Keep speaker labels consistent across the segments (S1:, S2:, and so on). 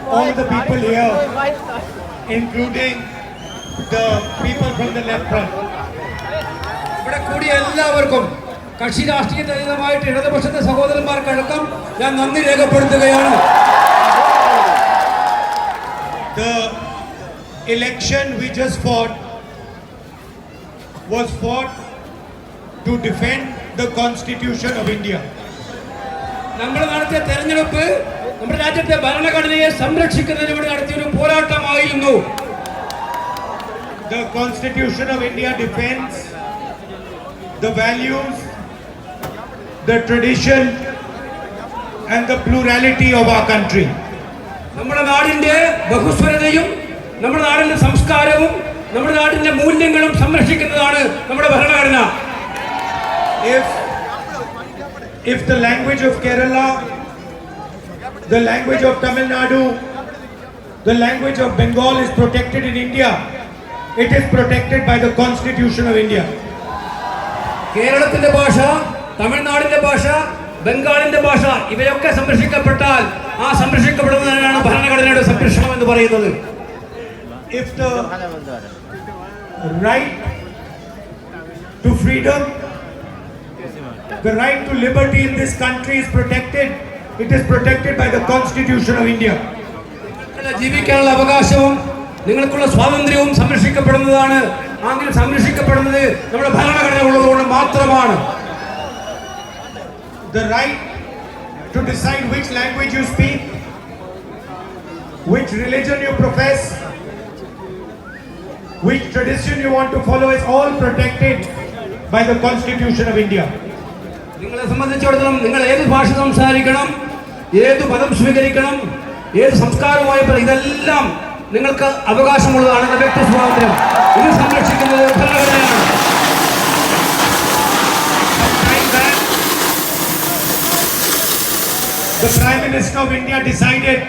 S1: all the people here, including the people from the left front.
S2: ഇവിടെ കൂടിയ എല്ലാവർക്കും കക്ഷി രാഷ്ട്രീയതീതമായിട്ട് ഇടതുപക്ഷത്തെ സഹോദരന്മാർക്കടക്കം ഞാൻ നന്ദി രേഖപ്പെടുത്തുകയാണ്.
S1: The election we just fought was fought to defend the Constitution of India.
S2: നമ്മൾ നടത്തിയ തെരഞ്ഞെടുപ്പ് നമ്മുടെ രാജ്യത്തെ ഭരണഘടനയെ സംരക്ഷിക്കുന്നതിന് വേണ്ടി നടത്തിയ ഒരു പോരാട്ടമായിരുന്നു.
S1: The Constitution of India defends the values, the tradition and the plurality of our country.
S2: നമ്മുടെ നാടിന്റെ ബഹുസ്വരതയും നമ്മുടെ നാടിന്റെ സംസ്കാരവും നമ്മുടെ നാടിന്റെ മൂല്യങ്ങളും സംരക്ഷിക്കുന്നതാണ് നമ്മുടെ ഭരണഘടന.
S1: If the language of Kerala, the language of Tamil Nadu, the language of Bengal is protected in India, it is protected by the Constitution of India.
S2: കേരളത്തിന്റെ ഭാഷ, തമിഴ്നാടിന്റെ ഭാഷ, ബംഗാളിന്റെ ഭാഷ ഇവയൊക്കെ സംരക്ഷിക്കപ്പെട്ടാൽ ആ സംരക്ഷിക്കപ്പെടുന്നതിനാണ് ഭരണഘടനയുടെ സംരക്ഷണം എന്ന് പറയുന്നത്.
S1: If the right to freedom, the right to liberty in this country is protected, it is protected by the Constitution of India.
S2: ജീവിക്കാനുള്ള അവകാശവും നിങ്ങൾക്കുള്ള സ്വാതന്ത്ര്യവും സംരക്ഷിക്കപ്പെടുന്നതാണ്. അങ്ങനെ സംരക്ഷിക്കപ്പെടുന്നത് നമ്മുടെ ഭരണഘടന ഉള്ളതുകൊണ്ട് മാത്രമാണ്.
S1: The right to decide which language you speak, which religion you profess, which tradition you want to follow is all protected by the Constitution of India.
S2: നിങ്ങളെ സംബന്ധിച്ചിടത്തോളം നിങ്ങൾ ഏത് ഭാഷ സംസാരിക്കണം, ഏത് മതം സ്വീകരിക്കണം, ഏത് സംസ്കാരവുമായി ഇതെല്ലാം നിങ്ങൾക്ക് അവകാശമുള്ളതാണ്. വ്യക്തി സ്വാതന്ത്ര്യം ഇത് സംരക്ഷിക്കുന്നത് ഭരണഘടനയാണ്.
S1: The Prime Minister of India decided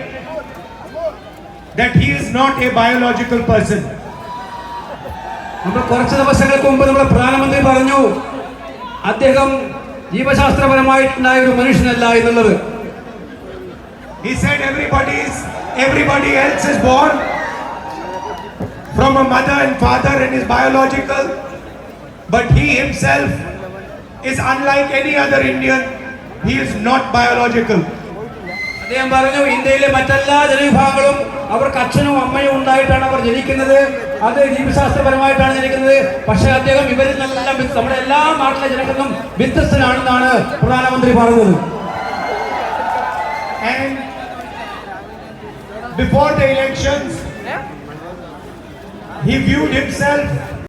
S1: that he is not a biological person.
S2: നമ്മൾ കുറച്ച് ദിവസങ്ങൾക്ക് മുമ്പ് നമ്മുടെ പ്രധാനമന്ത്രി പറഞ്ഞു അദ്ദേഹം ജീവശാസ്ത്രപരമായിട്ടുണ്ടായ ഒരു മനുഷ്യനല്ല എന്നുള്ളത്.
S1: He said everybody else is born from a mother and father and is biological, but he himself is unlike any other Indian. He is not biological.
S2: അദ്ദേഹം പറഞ്ഞു ഇന്ത്യയിലെ മറ്റെല്ലാ ജനവിഭാഗങ്ങളും അവർക്ക് അച്ഛനും അമ്മയും ഉണ്ടായിട്ടാണ് അവർ ജനിക്കുന്നത്, അത് ജീവശാസ്ത്രപരമായിട്ടാണ് ജനിക്കുന്നത്. പക്ഷെ അദ്ദേഹം ഇവരിൽ നിന്നെല്ലാം നമ്മുടെ എല്ലാ നാട്ടിലെ ജനങ്ങൾക്കും വ്യത്യസ്തനാണെന്നാണ് പ്രധാനമന്ത്രി പറഞ്ഞത്.
S1: And before the elections, he viewed himself